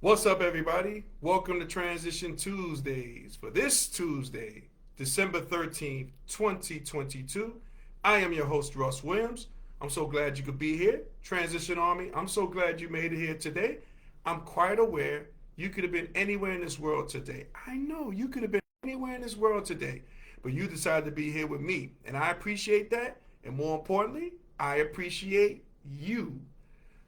What's up, everybody? Welcome to Transition Tuesdays. For this Tuesday, December 13th, 2022, I am your host, Russ Williams. I'm so glad you could be here. Transition Army, I'm so glad you made it here today. I'm quite aware you could have been anywhere in this world today. I know you could have been anywhere in this world today, but you decided to be here with me. And I appreciate that. And more importantly, I appreciate you.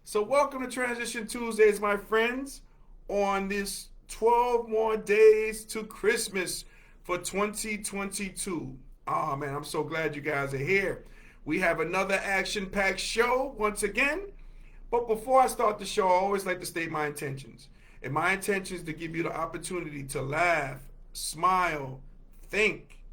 So, welcome to Transition Tuesdays, my friends, on this 12 more days to Christmas for 2022. Oh man, I'm so glad you guys are here. We have another action packed show once again. But before I start the show, I always like to state my intentions. And my intention is to give you the opportunity to laugh, smile, think,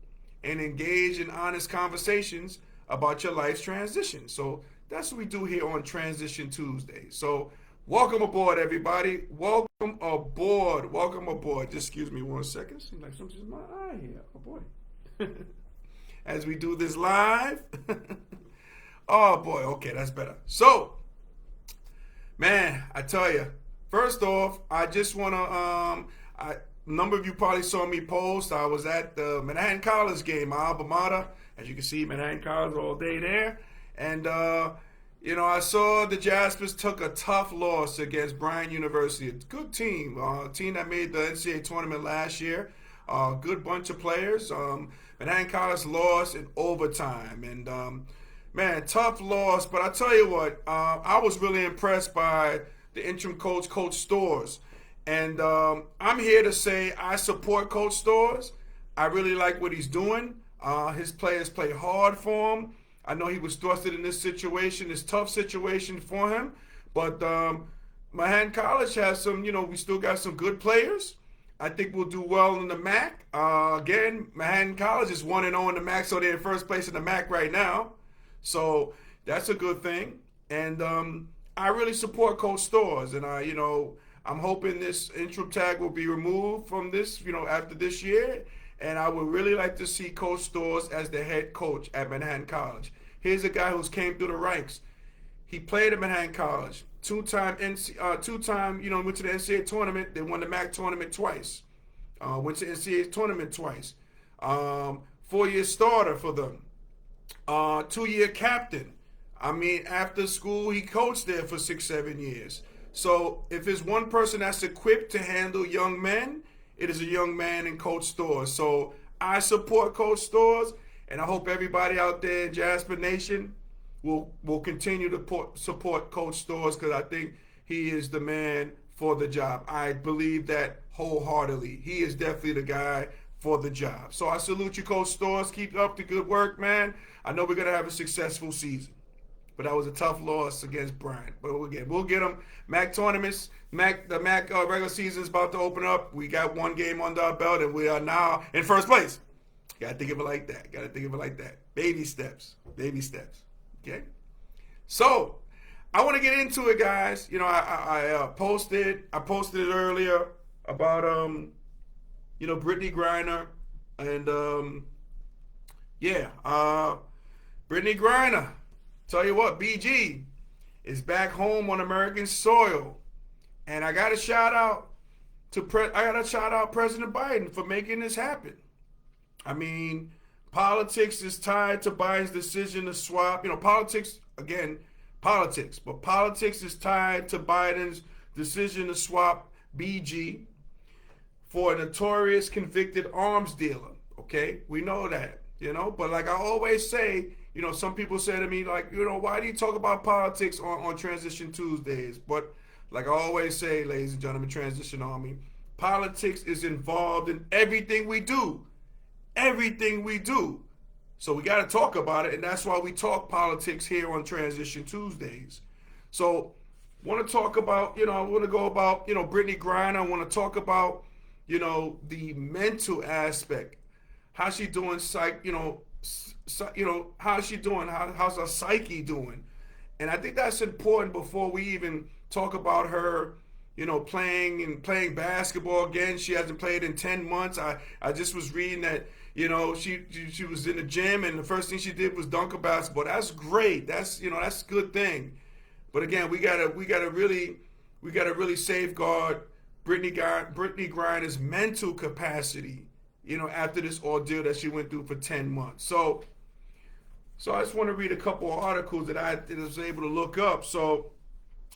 and engage in honest conversations about your life's transition. So that's what we do here on Transition Tuesday. So welcome aboard, everybody. Welcome aboard. Welcome aboard. Just excuse me one second. Seems like something's in my eye here. Oh boy. As we do this live. Oh boy. Okay, that's better. So, man, I tell you. First off, I just want to. A number of you probably saw me post. I was at the Manhattan College game, my alma mater. As you can see, Manhattan College all day there, and I saw the Jaspers took a tough loss against Bryant University. A good team, a team that made the NCAA tournament last year. Good bunch of players. Manhattan College lost in overtime, and man, tough loss. But I tell you what, I was really impressed by the interim coach, Coach Stores. And I'm here to say I support Coach Stores. I really like what he's doing. His players play hard for him. I know he was thrusted in this situation, this tough situation for him. But Manhattan College has some, we still got some good players. I think we'll do well in the MAC. Again, Manhattan College is 1-0 in the MAC, so they're in first place in the MAC right now. So that's a good thing. And I really support Coach Stores. And, I'm hoping this interim tag will be removed from this, after this year. And I would really like to see Coach Stores as the head coach at Manhattan College. Here's a guy who's came through the ranks. He played at Manhattan College. Two-time, went to the NCAA tournament. They won the MAC tournament twice. Went to NCAA tournament twice. 4-year starter for them. 2-year captain. I mean, after school, he coached there for 6-7 years. So if there's one person that's equipped to handle young men, it is a young man in Coach Stores. So I support Coach Stores, and I hope everybody out there in Jasper Nation will continue to support Coach Stores, because I think he is the man for the job. I believe that wholeheartedly. He is definitely the guy for the job. So I salute you, Coach Stores. Keep up the good work, man. I know we're going to have a successful season. But that was a tough loss against Bryant. But we'll get them. MAC tournaments, the MAC regular season is about to open up. We got one game under our belt, and we are now in first place. Got to think of it like that. Baby steps. Okay? So, I want to get into it, guys. I posted it earlier about, Brittney Griner. And, Brittney Griner. Tell you what, BG is back home on American soil, and I got to shout out President Biden for making this happen. I mean, politics is tied to Biden's decision to swap. Politics but politics is tied to Biden's decision to swap BG for a notorious convicted arms dealer. Okay, we know that. But like I always say. Some people say to me, like, why do you talk about politics on Transition Tuesdays? But like I always say, ladies and gentlemen, Transition Army, politics is involved in everything we do. Everything we do. So we got to talk about it, and that's why we talk politics here on Transition Tuesdays. So I want to talk about, I want to go about, Brittney Griner. I want to talk about, the mental aspect. How's she doing, how's she doing? How's her psyche doing? And I think that's important before we even talk about her, playing basketball again. She hasn't played in 10 months. I just was reading that, she was in the gym, and the first thing she did was dunk a basketball. That's great. That's a good thing. But again, we gotta really safeguard Brittney Griner's mental capacity, after this ordeal that she went through for 10 months. So I just want to read a couple of articles that I was able to look up. So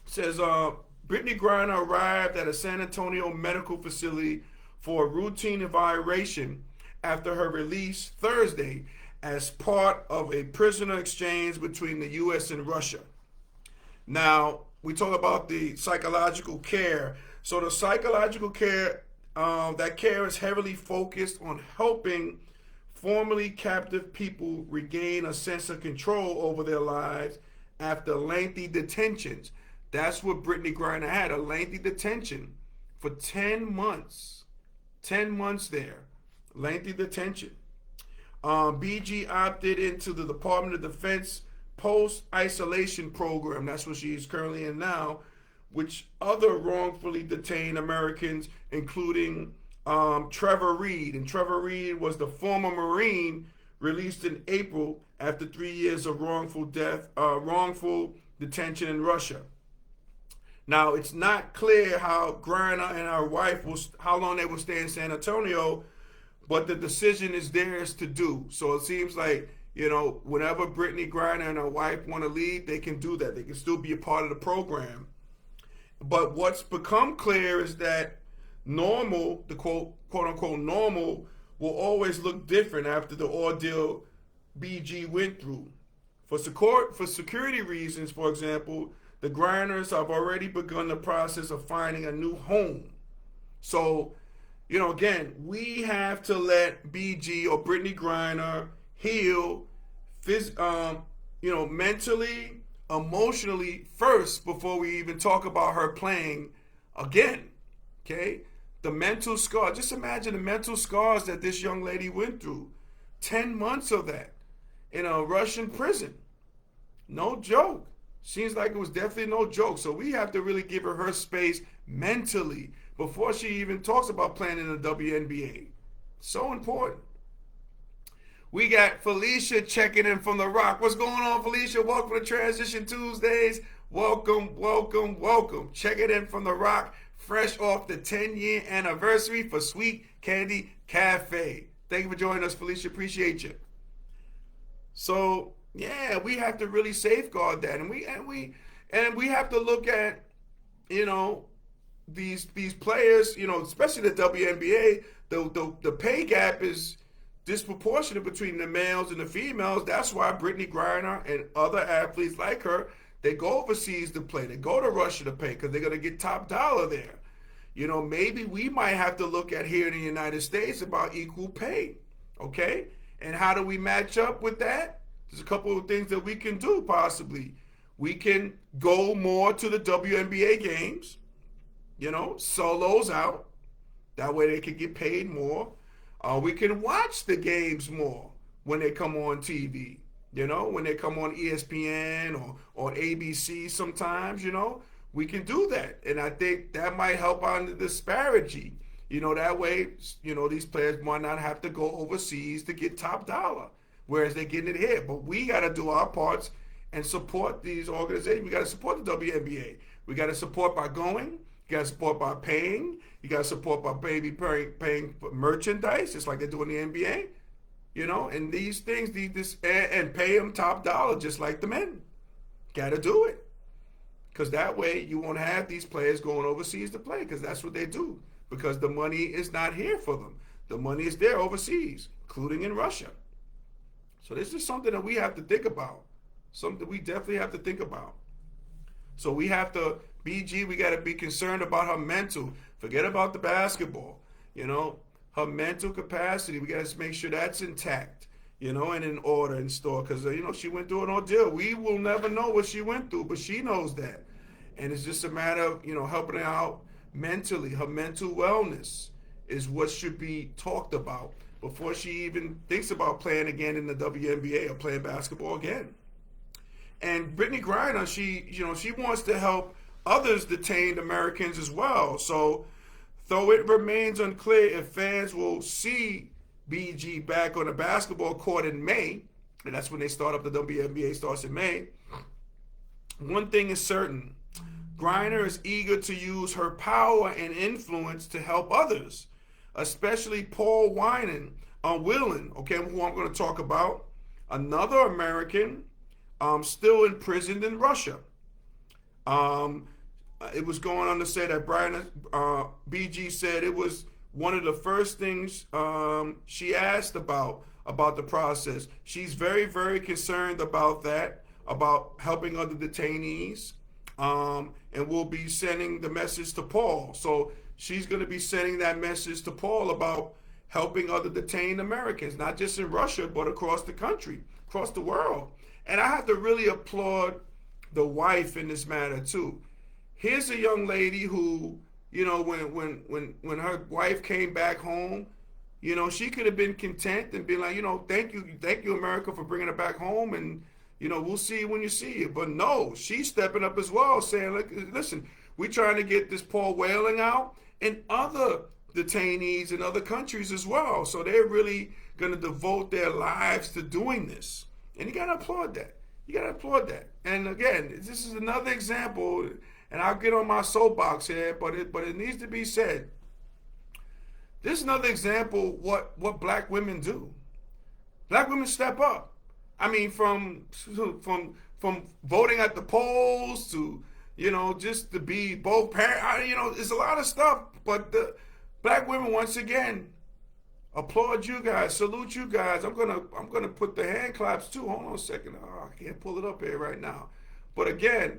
it says, Brittney Griner arrived at a San Antonio medical facility for a routine evaluation after her release Thursday as part of a prisoner exchange between the U.S. and Russia. Now, we talk about the psychological care. So the psychological care, that care is heavily focused on helping formerly captive people regain a sense of control over their lives after lengthy detentions. That's what Brittney Griner had, a lengthy detention for 10 months. 10 months there, lengthy detention. BG opted into the Department of Defense post-isolation program. That's what she is currently in now, which other wrongfully detained Americans, including Trevor Reed. And Trevor Reed was the former Marine released in April after 3 years of wrongful detention in Russia. Now, it's not clear how Griner and her wife how long they will stay in San Antonio, but the decision is theirs to do. So it seems like, whenever Brittney Griner and her wife want to leave, they can do that. They can still be a part of the program. But what's become clear is that normal, the quote unquote normal, will always look different after the ordeal BG went through. For security reasons, for example, the Griners have already begun the process of finding a new home. So, again, we have to let BG or Brittney Griner heal, mentally, emotionally first before we even talk about her playing again. Okay? The mental scar. Just imagine the mental scars that this young lady went through. 10 months of that in a Russian prison. No joke. Seems like it was definitely no joke. So we have to really give her space mentally before she even talks about playing in the WNBA. So important. We got Felicia checking in from The Rock. What's going on, Felicia? Welcome to Transition Tuesdays. Welcome, welcome, welcome. Checking in from The Rock, fresh off the 10-year anniversary for Sweet Candy Cafe. Thank you for joining us, Felicia. Appreciate you. So, yeah, we have to really safeguard that, and we have to look at, these players, especially the WNBA. The pay gap is disproportionate between the males and the females. That's why Brittney Griner and other athletes like her, they go overseas to play. They go to Russia to play because they're going to get top dollar there. Maybe we might have to look at here in the United States about equal pay, okay? And how do we match up with that? There's a couple of things that we can do possibly. We can go more to the WNBA games, sell those out. That way they can get paid more. We can watch the games more when they come on TV, when they come on ESPN or ABC sometimes, we can do that. And I think that might help on the disparity. That way, these players might not have to go overseas to get top dollar, whereas they're getting it here. But we got to do our parts and support these organizations. We got to support the WNBA. We got to support by going. You got to support by paying. You got to support by paying for merchandise, just like they do in the NBA. And these things, and pay them top dollar, just like the men. Got to do it. Because that way you won't have these players going overseas to play, because that's what they do. Because the money is not here for them. The money is there overseas, including in Russia. So this is something that we have to think about. Something we definitely have to think about. So we have to, BG, we got to be concerned about her mental. Forget about the basketball. Her mental capacity, we got to make sure that's intact, and in order and store. Because, she went through an ordeal. We will never know what she went through, but she knows that. And it's just a matter of, helping her out mentally. Her mental wellness is what should be talked about before she even thinks about playing again in the WNBA or playing basketball again. And Brittney Griner, she wants to help others detained Americans as well. So, though it remains unclear if fans will see BG back on the basketball court in May, and that's when they start up, the WNBA starts in May, one thing is certain. Griner is eager to use her power and influence to help others, especially Paul Whelan, okay, who I'm going to talk about, another American still imprisoned in Russia. It was going on to say that BG said it was one of the first things she asked about the process. She's very, very concerned about that, about helping other detainees, and we'll be sending the message to Paul. So she's going to be sending that message to Paul about helping other detained Americans, not just in Russia, but across the country, across the world. And I have to really applaud the wife in this matter too. Here's a young lady who, you know, when her wife came back home, you know, she could have been content and been like, you know, thank you, America, for bringing her back home, and you know, we'll see you when you see you. But no, she's stepping up as well, saying, look, listen, we're trying to get this Paul Whelan out and other detainees in other countries as well. So they're really going to devote their lives to doing this, and you got to applaud that. You got to applaud that. And again, this is another example. And I'll get on my soapbox here, but it needs to be said. This is another example what black women do. Black women step up. I mean, from voting at the polls to, you know, just to be both parents. You know, there's a lot of stuff. But the black women, once again, applaud you guys, salute you guys. I'm gonna put the hand claps too. Hold on a second. Oh, I can't pull it up here right now. But again,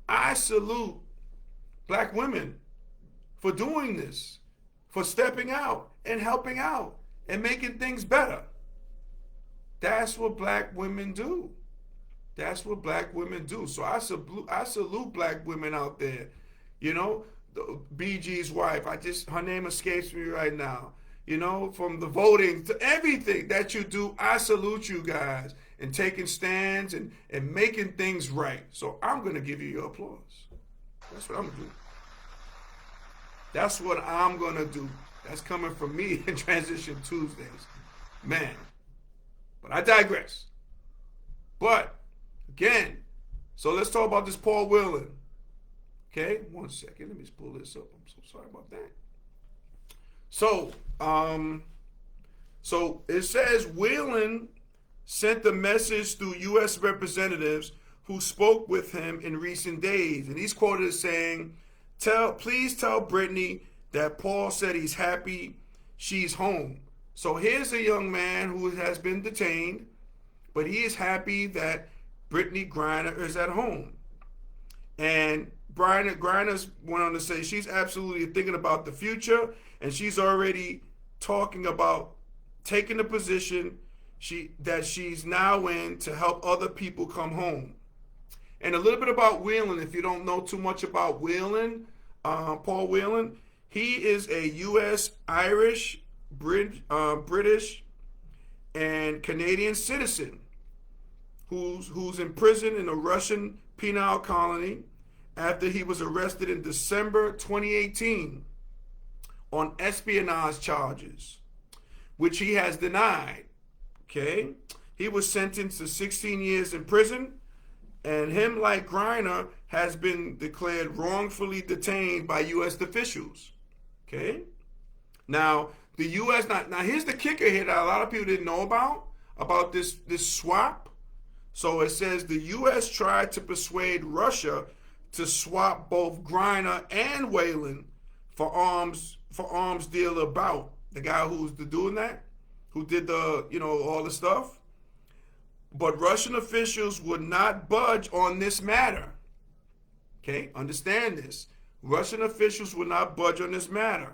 I salute black women for doing this, for stepping out and helping out and making things better. That's what black women do. That's what black women do. So I salute black women out there. You know, BG's wife, her name escapes me right now. You know, from the voting to everything that you do, I salute you guys and taking stands and making things right. So I'm going to give you your applause. That's what I'm going to do. That's what I'm going to do. That's coming from me in Transition Tuesdays. Man. But I digress. But, again, so let's talk about this Paul Whelan. Okay? 1 second. Let me just pull this up. I'm so sorry about that. So it says Whelan sent the message through U.S. representatives who spoke with him in recent days. And he's quoted as saying, please tell Brittney that Paul said he's happy she's home. So here's a young man who has been detained, but he is happy that Brittney Griner is at home. And Griner's went on to say she's absolutely thinking about the future, and she's already talking about taking the position that she's now in to help other people come home. And a little bit about Whelan, if you don't know too much about Whelan, Paul Whelan, he is a U.S., Irish, British, and Canadian citizen who's in prison in a Russian penal colony after he was arrested in December 2018 on espionage charges, which he has denied. Okay? He was sentenced to 16 years in prison, and him, like Griner, has been declared wrongfully detained by U.S. officials. Okay? Now, the U.S., now here's the kicker here that a lot of people didn't know about this swap. So it says the U.S. tried to persuade Russia to swap both Griner and Whelan for arms dealer Bout, the guy who's doing that, who did the, you know, all the stuff. But Russian officials would not budge on this matter. Okay, understand this. Russian officials would not budge on this matter,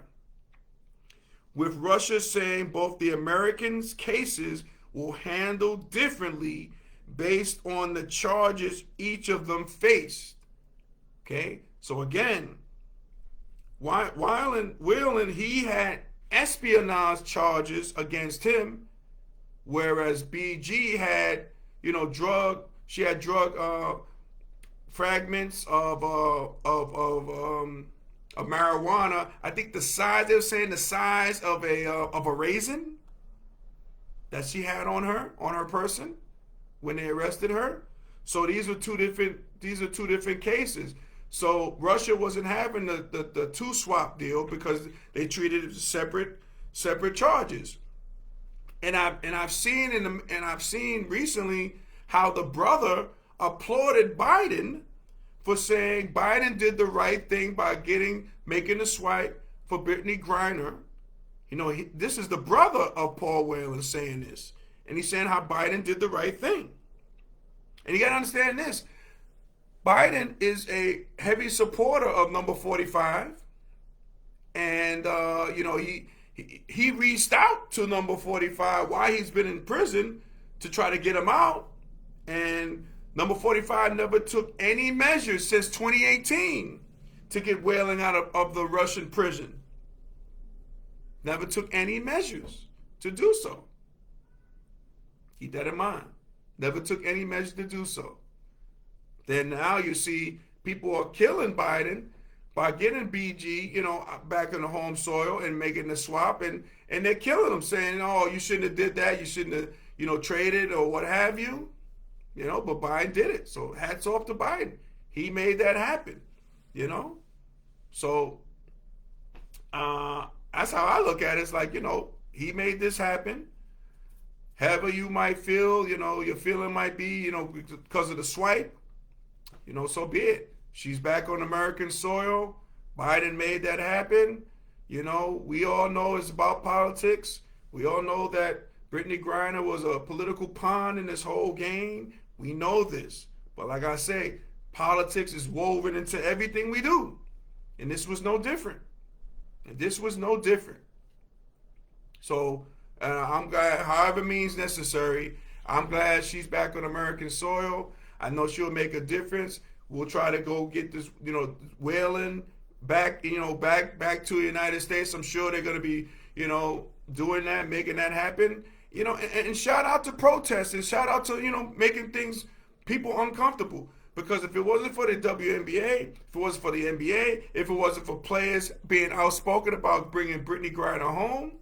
with Russia saying both the Americans' cases will handle differently based on the charges each of them faced. Okay, so again, Whelan, he had espionage charges against him, whereas BG had, you know, drug fragments of marijuana. I think the size, they were saying the size of a raisin that she had on her person when they arrested her. So these are two different cases. So Russia wasn't having the two swap deal because they treated it as separate charges. I've seen recently how the brother applauded Biden for saying Biden did the right thing by making the swipe for Brittney Griner. This is the brother of Paul Whelan saying this. And he's saying how Biden did the right thing. And you got to understand this. Biden is a heavy supporter of number 45. And, he reached out to number 45 while he's been in prison to try to get him out. And number 45 never took any measures since 2018 to get Whelan out of the Russian prison. Never took any measures to do so. Keep that in mind. Never took any measures to do so. Then now you see people are killing Biden by getting BG, back in the home soil and making the swap, and they're killing him, saying, oh, you shouldn't have did that, you shouldn't have, traded or what have you. But Biden did it. So hats off to Biden. He made that happen, So that's how I look at it. It's like, he made this happen. However you might feel, your feeling might be, because of the swipe, so be it. She's back on American soil. Biden made that happen. We all know it's about politics. We all know that Brittney Griner was a political pawn in this whole game. We know this. But like I say, politics is woven into everything we do. And this was no different. So I'm glad, however means necessary, I'm glad she's back on American soil. I know she'll make a difference. We'll try to go get this, Whelan back, back to the United States. I'm sure they're going to be, doing that, making that happen. And shout out to protests and shout out to, making people uncomfortable. Because if it wasn't for the WNBA, if it wasn't for the NBA, if it wasn't for players being outspoken about bringing Brittney Griner home,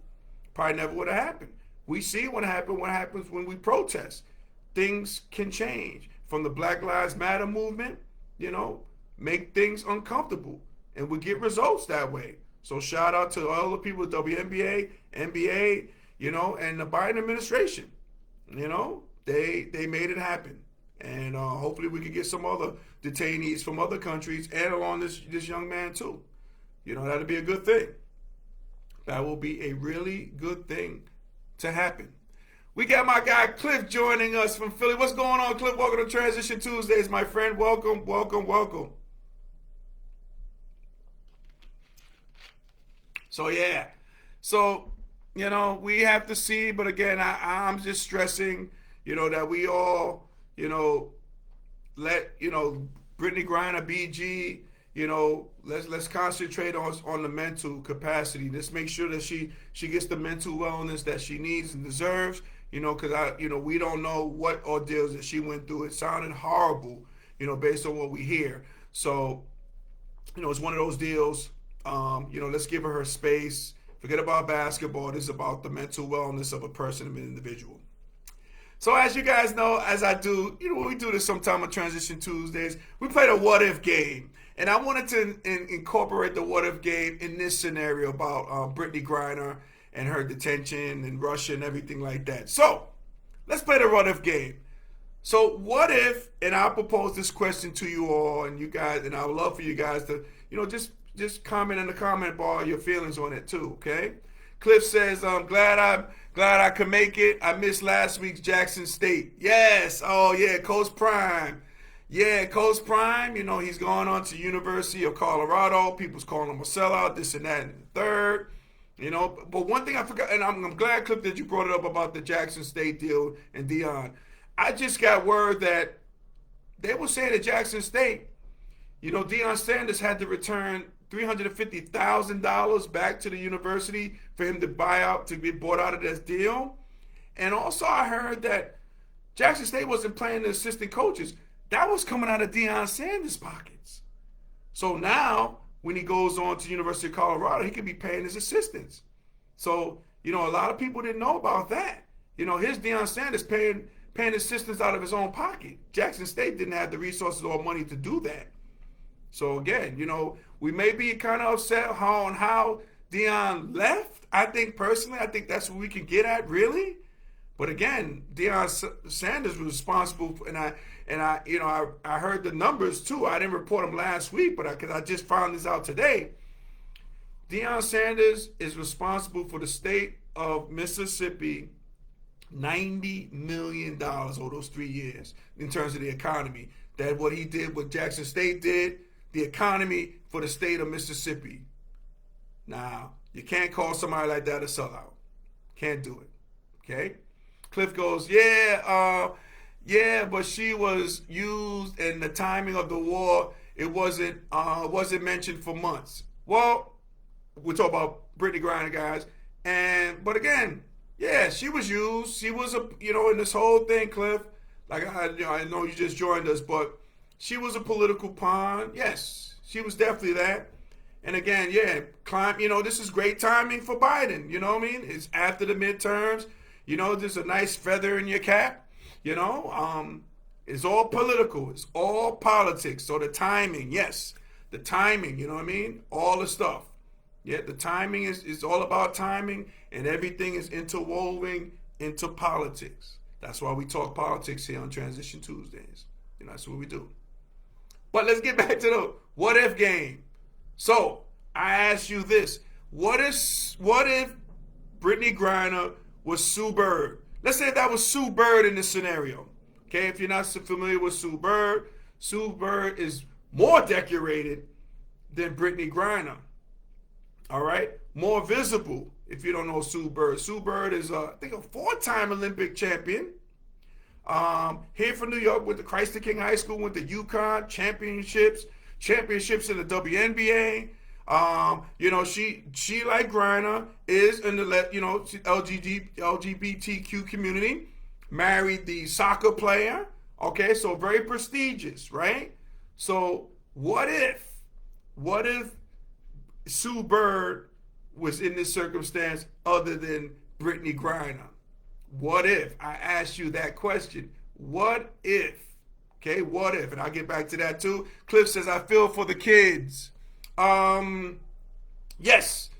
probably never would have happened. We see what happens when we protest. Things can change. From the Black Lives Matter movement, make things uncomfortable. And we get results that way. So shout out to all the people at WNBA, NBA, and the Biden administration. They made it happen. And hopefully we can get some other detainees from other countries and along this young man too. That'll be a good thing. That will be a really good thing to happen. We got my guy Cliff joining us from Philly. What's going on, Cliff? Welcome to Transition Tuesdays, my friend. Welcome, welcome, welcome. So, yeah. So, we have to see. But, again, I'm just stressing, that we all, let, Brittney Griner, BG, let's concentrate on the mental capacity. Let's make sure that she gets the mental wellness that she needs and deserves. Because we don't know what ordeals that she went through. It sounded horrible, based on what we hear. So, it's one of those deals. Let's give her space. Forget about basketball. This is about the mental wellness of a person, of an individual. So as you guys know, as I do, we do this sometime on Transition Tuesdays. We played a what if game. And I wanted to incorporate the what if game in this scenario about Brittney Griner and her detention in Russia and everything like that. So let's play the what if game. So what if, and I'll propose this question to you all and you guys, and I would love for you guys to, just comment in the comment bar your feelings on it too, okay? Cliff says, I'm glad I could make it. I missed last week's Jackson State. Yes. Oh yeah, Coach Prime. Yeah, Coach Prime, he's going on to University of Colorado. People's calling him a sellout, this and that and the third. But one thing I forgot, and I'm glad, Cliff, that you brought it up about the Jackson State deal and Deion. I just got word that they were saying at Jackson State, Deion Sanders had to return $350,000 back to the university for him to be bought out of this deal. And also I heard that Jackson State wasn't paying the assistant coaches. That was coming out of Deion Sanders' pockets. So now, when he goes on to University of Colorado, he could be paying his assistants. So, a lot of people didn't know about that. Here's Deion Sanders paying assistants out of his own pocket. Jackson State didn't have the resources or money to do that. So again, we may be kind of upset on how Deion left. I think personally, that's what we can get at, really. But again, Deion Sanders was responsible for, I heard the numbers too. I didn't report them last week, but because I just found this out today. Deion Sanders is responsible for the state of Mississippi $90 million over those 3 years in terms of the economy. That what he did, what Jackson State did, the economy for the state of Mississippi. Now, you can't call somebody like that a sellout. Can't do it. Okay? Cliff goes, yeah, but she was used, and the timing of the war, it wasn't mentioned for months. Well, we're talking about Brittney Griner, guys. But again, yeah, she was used. She was in this whole thing, Cliff. Like I know you just joined us, but she was a political pawn. Yes, she was definitely that. And again, yeah, this is great timing for Biden. You know what I mean? It's after the midterms. There's a nice feather in your cap. It's all political. It's all politics. So the timing, yes, the timing. You know what I mean? All the stuff. Yeah, the timing is all about timing, and everything is interwoven into politics. That's why we talk politics here on Transition Tuesdays. That's what we do. But let's get back to the what if game. So I ask you this: what if Brittney Griner was Sue Bird? Let's say that was Sue Bird in this scenario. Okay, if you're not so familiar with Sue Bird is more decorated than Brittney Griner. All right, more visible. If you don't know Sue Bird is I think a 4-time Olympic champion. Here from New York, with the Christ the King High School, with the UConn championships in the WNBA. She like Griner is in the LGBTQ community. Married the soccer player. Okay, so very prestigious, right? So what if Sue Bird was in this circumstance other than Brittney Griner? What if? I asked you that question. What if? Okay, what if? And I'll get back to that too. Cliff says, I feel for the kids. Yes.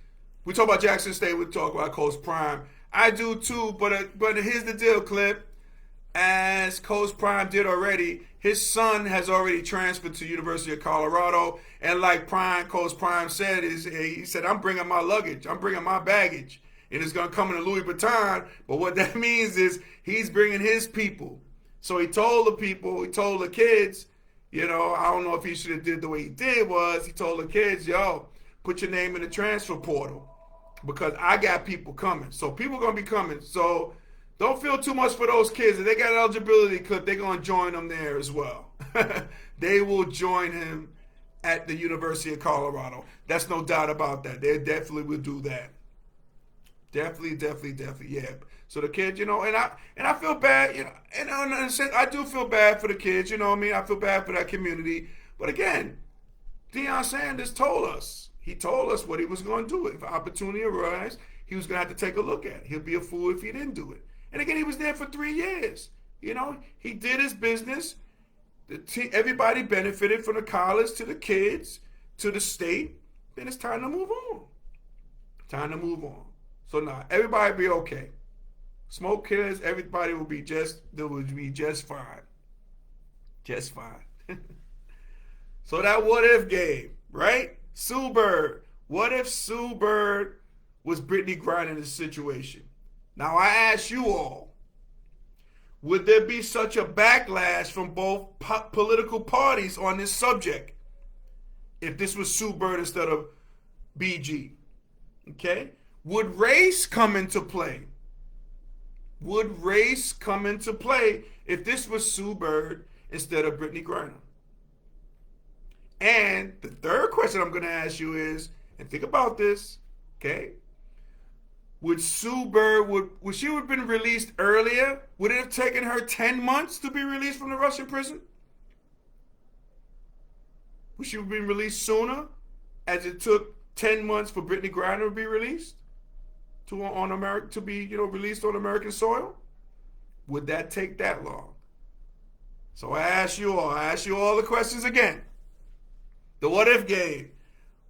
We talk about Jackson State. We talk about Coach Prime. I do too, but here's the deal, Cliff. As Coach Prime did already, his son has already transferred to University of Colorado. And like Coach Prime said, he said, I'm bringing my luggage. I'm bringing my baggage. And it's going to come in a Louis Vuitton. But what that means is he's bringing his people. So he told the kids, I don't know if he should have did the way he did he told the kids, put your name in the transfer portal because I got people coming. So people are going to be coming. So don't feel too much for those kids. If they got eligibility, they're going to join them there as well. They will join him at the University of Colorado. That's no doubt about that. They definitely will do that. Definitely, yeah. So the kids, and I feel bad, and in a sense, I do feel bad for the kids, you know what I mean? I feel bad for that community. But again, Deion Sanders told us. He told us what he was going to do. If opportunity arises, he was going to have to take a look at it. He'll be a fool if he didn't do it. And again, he was there for 3 years. He did his business. Everybody benefited from the college to the kids to the state. Then it's time to move on. So now everybody be okay. Smoke killers, everybody will be just fine. Just fine. So that what if game, right? Sue Bird. What if Sue Bird was Brittney Griner in this situation? Now I ask you all, would there be such a backlash from both political parties on this subject if this was Sue Bird instead of BG? Okay? Would race come into play? Would race come into play if this was Sue Bird instead of Brittney Griner? And the third question I'm going to ask you is, and think about this, okay? Would Sue Bird, would she have been released earlier? Would it have taken her 10 months to be released from the Russian prison? Would she have been released sooner, as it took 10 months for Brittney Griner to be released? To be released on American soil? Would that take that long? So I ask you all the questions again. The what if game.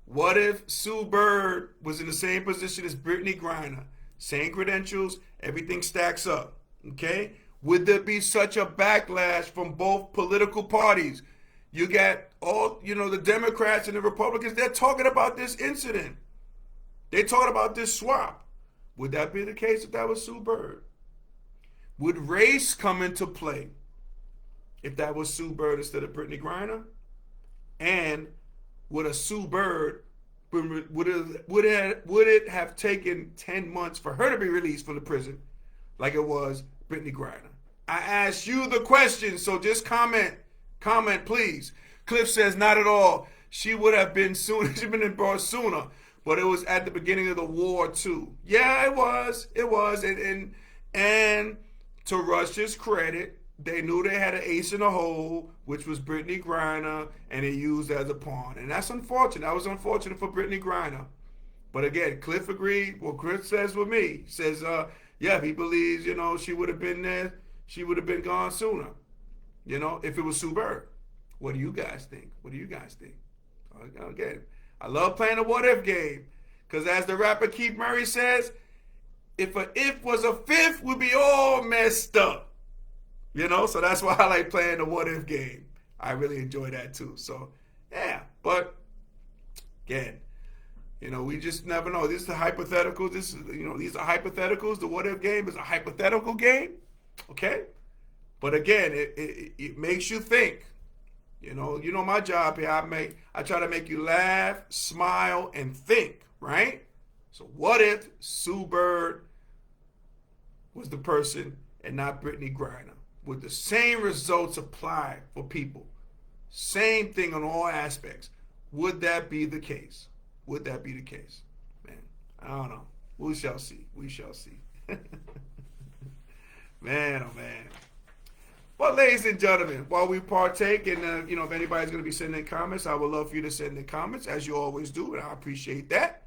What if Sue Bird was in the same position as Brittney Griner? Same credentials, everything stacks up. Okay? Would there be such a backlash from both political parties? You got all, the Democrats and the Republicans, they're talking about this incident. They're talking about this swap. Would that be the case if that was Sue Bird? Would race come into play if that was Sue Bird instead of Brittney Griner? And would a Sue Bird, would it have taken 10 months for her to be released from the prison like it was Brittney Griner? I asked you the question, so just comment, please. Cliff says, not at all. She would have been sooner. She'd been brought sooner, but it was at the beginning of the war too. Yeah, it was. And to Rush's credit, they knew they had an ace in the hole, which was Brittney Griner, and they used as a pawn. And that's unfortunate. That was unfortunate for Brittney Griner. But again, Cliff agreed. Well, Cliff says with me. He says, yeah, he believes, she would have been there. She would have been gone sooner, if it was Sue Bird. What do you guys think? Again, I love playing the what if game. Because as the rapper Keith Murray says, if a if was a fifth, we'd be all messed up. So that's why I like playing the what if game. I really enjoy that too. So, yeah. But, again, we just never know. This is the hypothetical. These are hypotheticals. The what if game is a hypothetical game. Okay? But again, it makes you think. My job here, I try to make you laugh, smile, and think, right? So what if Sue Bird was the person and not Brittney Griner? Would the same results apply for people? Same thing on all aspects. Would that be the case? Man, I don't know. We shall see. Man, oh man. But ladies and gentlemen, while we partake in, if anybody's going to be sending comments, I would love for you to send in comments, as you always do, and I appreciate that.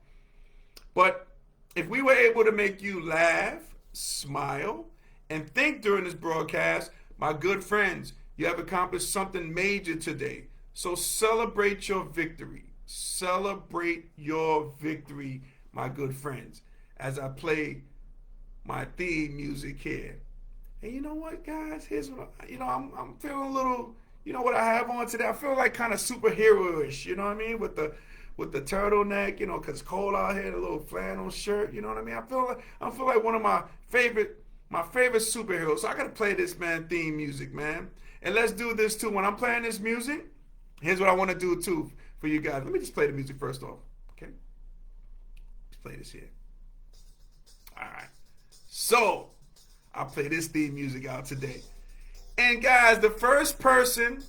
But if we were able to make you laugh, smile, and think during this broadcast, my good friends, you have accomplished something major today. So celebrate your victory. Celebrate your victory, my good friends, as I play my theme music here. And you know what, guys? Here's what I'm feeling a little. What I have on today? I feel like kind of superhero-ish. You know what I mean? With the turtleneck. Because it's cold out here. The little flannel shirt. You know what I mean? I feel like one of my favorite superheroes. So I gotta play this theme music, man. And let's do this too. When I'm playing this music, here's what I want to do too for you guys. Let me just play the music first off. Okay? Let's play this here. All right. So I'll play this theme music out today. And guys, the first person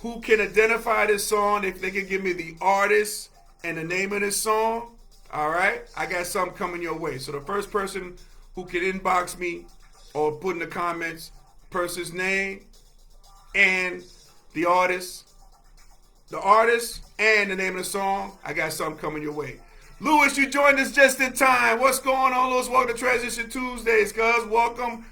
who can identify this song, if they can give me the artist and the name of this song, all right, I got something coming your way. So the first person who can inbox me or put in the comments person's name and the artist and the name of the song, I got something coming your way. Lewis, you joined us just in time. What's going on, Lewis? Welcome to Transition Tuesdays, cuz. Welcome.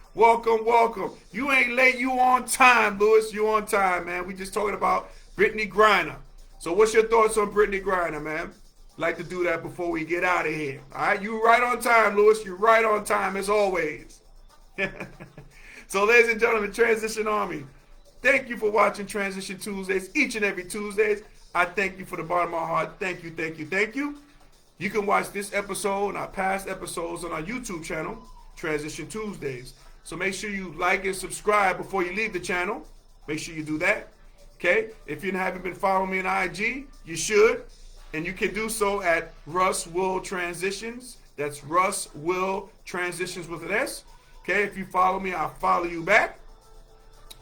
You ain't late. You on time, Lewis. You on time, man. We just talking about Brittney Griner. So what's your thoughts on Brittney Griner, man? Like to do that before we get out of here. All right? You right on time, Lewis. You right on time, as always. So, ladies and gentlemen, Transition Army, thank you for watching Transition Tuesdays each and every Tuesdays. I thank you for the bottom of my heart. Thank you. You can watch this episode and our past episodes on our YouTube channel, Transition Tuesdays. So make sure you like and subscribe before you leave the channel. Make sure you do that. Okay? If you haven't been following me on IG, you should. And you can do so at Russ Will Transitions. That's Russ Will Transitions with an S. Okay? If you follow me, I'll follow you back.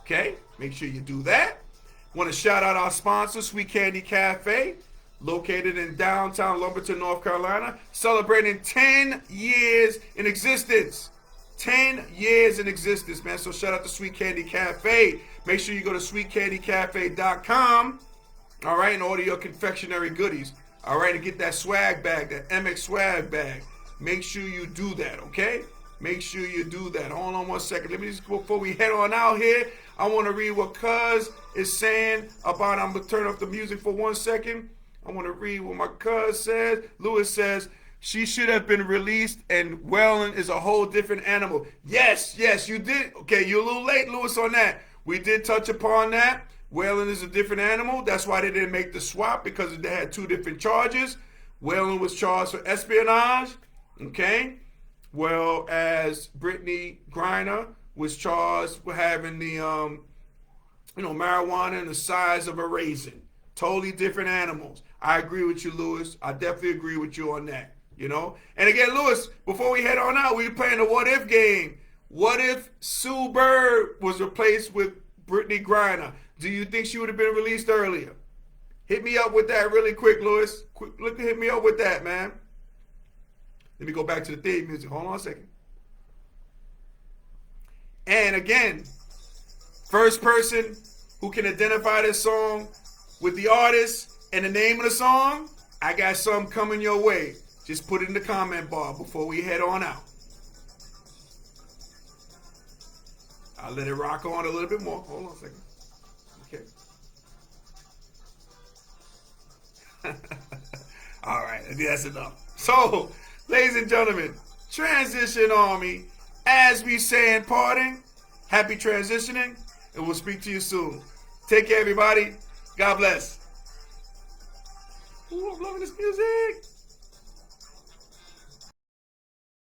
Okay? Make sure you do that. Want to shout out our sponsor, Sweet Candy Cafe, located in downtown Lumberton, North Carolina, celebrating 10 years in existence. 10 years in existence, man. So shout out to Sweet Candy Cafe. Make sure you go to sweetcandycafe.com, all right, and order your confectionery goodies, all right, and get that swag bag, that MX swag bag. Make sure you do that, okay? Make sure you do that. Hold on one second. Let me just, before we head on out here, I want to read what Cuz is saying about, I'm going to turn off the music for 1 second. I want to read what my Cuz says. Lewis says, she should have been released, and Wellen is a whole different animal. Yes, you did. Okay, you're a little late, Lewis, on that. We did touch upon that. Wellen is a different animal. That's why they didn't make the swap, because they had 2 different charges. Wellen was charged for espionage, okay? Well, as Brittney Griner was charged with having the, marijuana in the size of a raisin. Totally different animals. I agree with you, Lewis. I definitely agree with you on that. And again, Lewis, before we head on out, we were playing the what if game. What if Sue Bird was replaced with Brittney Griner? Do you think she would have been released earlier? Hit me up with that really quick, Lewis. Hit me up with that, man. Let me go back to the theme music. Hold on a second. And again, first person who can identify this song with the artist and the name of the song, I got something coming your way. Just put it in the comment bar before we head on out. I'll let it rock on a little bit more. Hold on a second. Okay. All right, that's enough. So, ladies and gentlemen, Transition Army, as we say in parting, happy transitioning, and we'll speak to you soon. Take care, everybody. God bless. Ooh, I'm loving this music.